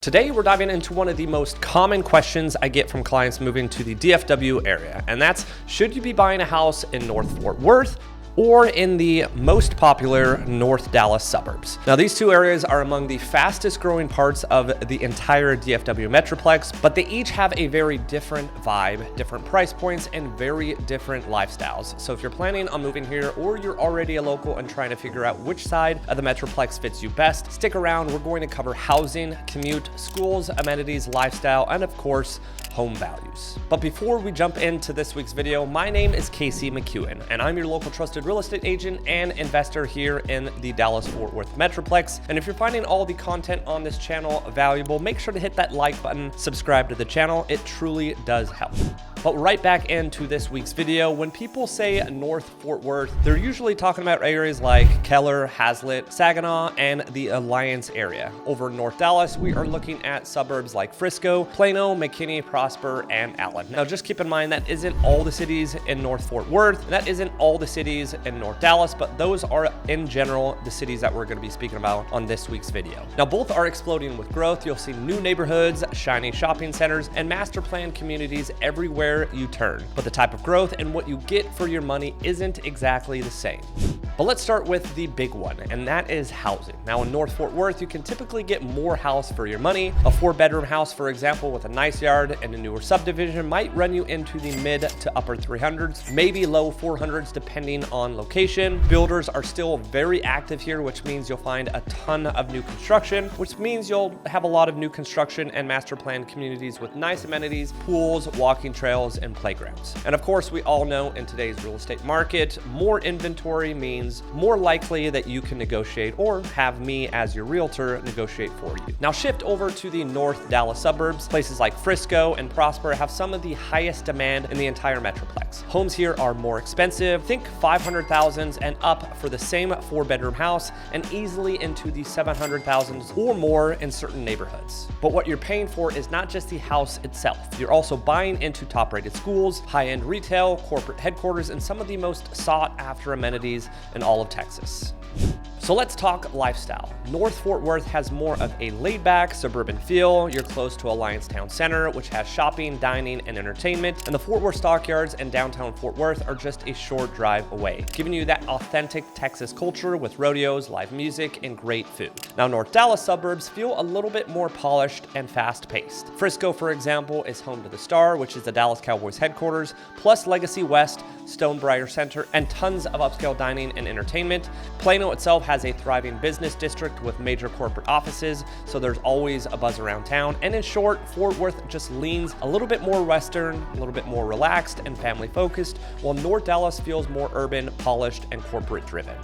Today, we're diving into one of the most common questions I get from clients moving to the DFW area, and that's, should you be buying a house in North Fort Worth or in the most popular North Dallas suburbs? Now, these two areas are among the fastest growing parts of the entire DFW Metroplex, but they each have a very different vibe, different price points, and very different lifestyles. So if you're planning on moving here or you're already a local and trying to figure out which side of the Metroplex fits you best, stick around. We're going to cover housing, commute, schools, amenities, lifestyle, and of course, home values. But before we jump into this week's video, my name is Casey McEwen, and I'm your local trusted real estate agent and investor here in the Dallas-Fort Worth Metroplex. And if you're finding all the content on this channel valuable, make sure to hit that like button, subscribe to the channel. It truly does help. But right back into this week's video, when people say North Fort Worth, they're usually talking about areas like Keller, Hazlitt, Saginaw, and the Alliance area. Over in North Dallas, we are looking at suburbs like Frisco, Plano, McKinney, Prosper, and Allen. Now, just keep in mind that isn't all the cities in North Fort Worth, and that isn't all the cities in North Dallas, but those are, in general, the cities that we're going to be speaking about on this week's video. Now, both are exploding with growth. You'll see new neighborhoods, shiny shopping centers, and master plan communities everywhere you turn. But the type of growth and what you get for your money isn't exactly the same. But let's start with the big one, and that is housing. Now, in North Fort Worth, you can typically get more house for your money. A 4-bedroom house, for example, with a nice yard and a newer subdivision might run you into the mid to upper 300s, maybe low 400s, depending on location. Builders are still very active here, which means you'll find a ton of new construction, which means you'll have a lot of new construction and master plan communities with nice amenities, pools, walking trails, and playgrounds. And of course, we all know in today's real estate market, more inventory means more likely that you can negotiate or have me as your realtor negotiate for you. Now shift over to the North Dallas suburbs. Places like Frisco and Prosper have some of the highest demand in the entire Metroplex. Homes here are more expensive. Think 500,000s and up for the same 4-bedroom house, and easily into the 700,000s or more in certain neighborhoods. But what you're paying for is not just the house itself. You're also buying into top-rated schools, high-end retail, corporate headquarters, and some of the most sought-after amenities in all of Texas. So let's talk lifestyle. North Fort Worth has more of a laid-back suburban feel. You're close to Alliance Town Center, which has shopping, dining, and entertainment, and the Fort Worth Stockyards and downtown Fort Worth are just a short drive away, giving you that authentic Texas culture with rodeos, live music, and great food. Now, North Dallas suburbs feel a little bit more polished and fast-paced. Frisco, for example, is home to the Star, which is the Dallas Cowboys headquarters, plus Legacy West, Stonebriar Center, and tons of upscale dining and entertainment. Plano itself has a thriving business district with major corporate offices, so there's always a buzz around town. And in short, Fort Worth just leans a little bit more Western, a little bit more relaxed and family focused, while North Dallas feels more urban, polished, and corporate driven.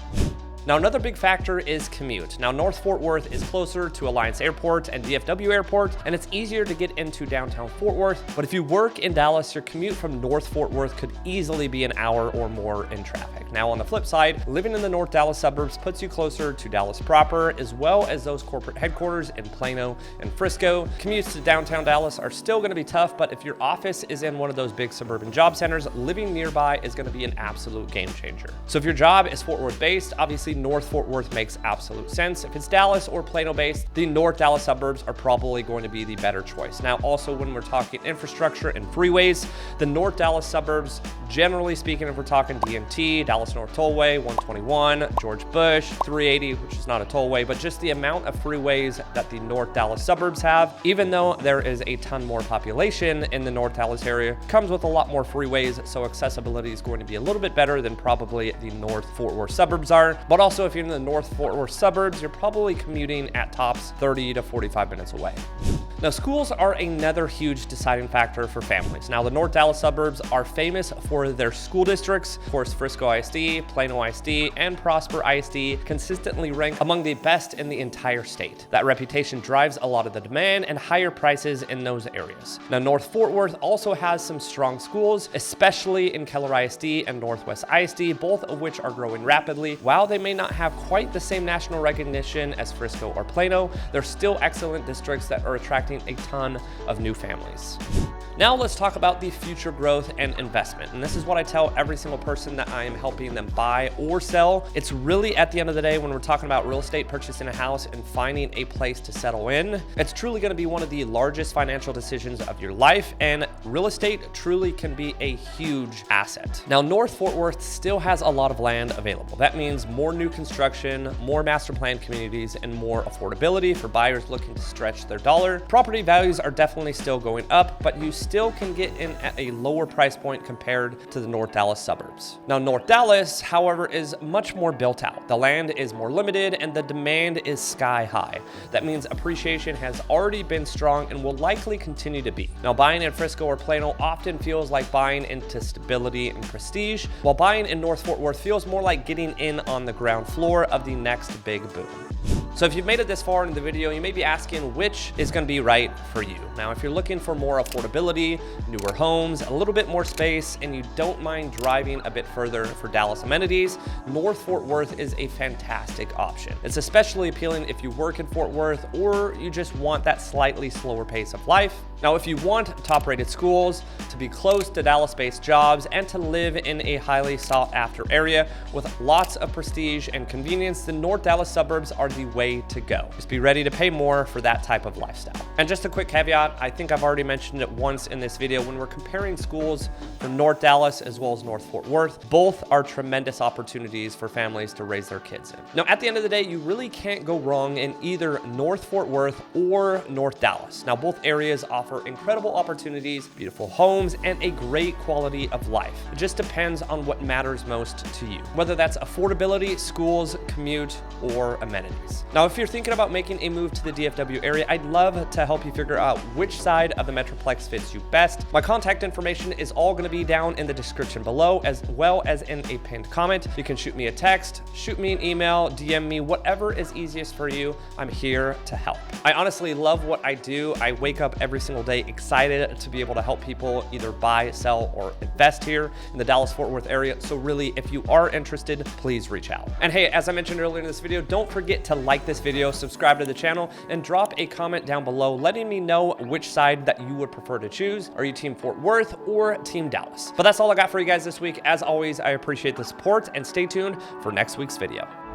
Now, another big factor is commute. Now, North Fort Worth is closer to Alliance Airport and DFW Airport, and it's easier to get into downtown Fort Worth. But if you work in Dallas, your commute from North Fort Worth could easily be an hour or more in traffic. Now, on the flip side, living in the North Dallas suburbs puts you closer to Dallas proper, as well as those corporate headquarters in Plano and Frisco. Commutes to downtown Dallas are still going to be tough, but if your office is in one of those big suburban job centers, living nearby is going to be an absolute game changer. So if your job is Fort Worth based, obviously North Fort Worth makes absolute sense. If it's Dallas or Plano based, the North Dallas suburbs are probably going to be the better choice. Now, also when we're talking infrastructure and freeways, the North Dallas suburbs, generally speaking, if we're talking DMT, Dallas North Tollway, 121, George Bush, 380, which is not a tollway, but just the amount of freeways that the North Dallas suburbs have, even though there is a ton more population in the North Dallas area, comes with a lot more freeways, so accessibility is going to be a little bit better than probably the North Fort Worth suburbs are. But also, if you're in the North Fort Worth suburbs, you're probably commuting at tops 30 to 45 minutes away. Now, schools are another huge deciding factor for families. Now, the North Dallas suburbs are famous for their school districts. Of course, Frisco ISD, Plano ISD, and Prosper ISD consistently rank among the best in the entire state. That reputation drives a lot of the demand and higher prices in those areas. Now, North Fort Worth also has some strong schools, especially in Keller ISD and Northwest ISD, both of which are growing rapidly. While they may not have quite the same national recognition as Frisco or Plano, they're still excellent districts that are attracting attracting a ton of new families. Now let's talk about the future growth and investment. And this is what I tell every single person that I am helping them buy or sell. It's really, at the end of the day, when we're talking about real estate, purchasing a house and finding a place to settle in, it's truly going to be one of the largest financial decisions of your life. And real estate truly can be a huge asset. Now, North Fort Worth still has a lot of land available. That means more new construction, more master plan communities, and more affordability for buyers looking to stretch their dollar. Property values are definitely still going up, but you still can get in at a lower price point compared to the North Dallas suburbs. Now, North Dallas, however, is much more built out. The land is more limited and the demand is sky high. That means appreciation has already been strong and will likely continue to be. Now, buying in Frisco or Plano often feels like buying into stability and prestige, while buying in North Fort Worth feels more like getting in on the ground floor of the next big boom. So if you've made it this far in the video, you may be asking which is going to be right for you. Now, if you're looking for more affordability, newer homes, a little bit more space, and you don't mind driving a bit further for Dallas amenities, North Fort Worth is a fantastic option. It's especially appealing if you work in Fort Worth or you just want that slightly slower pace of life. Now, if you want top-rated schools, to be close to Dallas-based jobs, and to live in a highly sought-after area with lots of prestige and convenience, the North Dallas suburbs are the way to go. Just be ready to pay more for that type of lifestyle. And just a quick caveat, I think I've already mentioned it once in this video, when we're comparing schools for North Dallas as well as North Fort Worth, both are tremendous opportunities for families to raise their kids in. Now, at the end of the day, you really can't go wrong in either North Fort Worth or North Dallas. Now, both areas offer incredible opportunities, beautiful homes, and a great quality of life. It just depends on what matters most to you, whether that's affordability, schools, commute, or amenities. Now, if you're thinking about making a move to the DFW area, I'd love to help you figure out which side of the Metroplex fits you best. My contact information is all going to be down in the description below, as well as in a pinned comment. You can shoot me a text, shoot me an email, DM me, whatever is easiest for you. I'm here to help. I honestly love what I do. I wake up every single day excited to be able to help people either buy, sell, or invest here in the Dallas-Fort Worth area. So really, if you are interested, please reach out. And hey, as I mentioned earlier in this video, don't forget to like this video, subscribe to the channel, and drop a comment down below letting me know which side that you would prefer to choose. Are you Team Fort Worth or Team Dallas? But that's all I got for you guys this week. As always, I appreciate the support, and stay tuned for next week's video.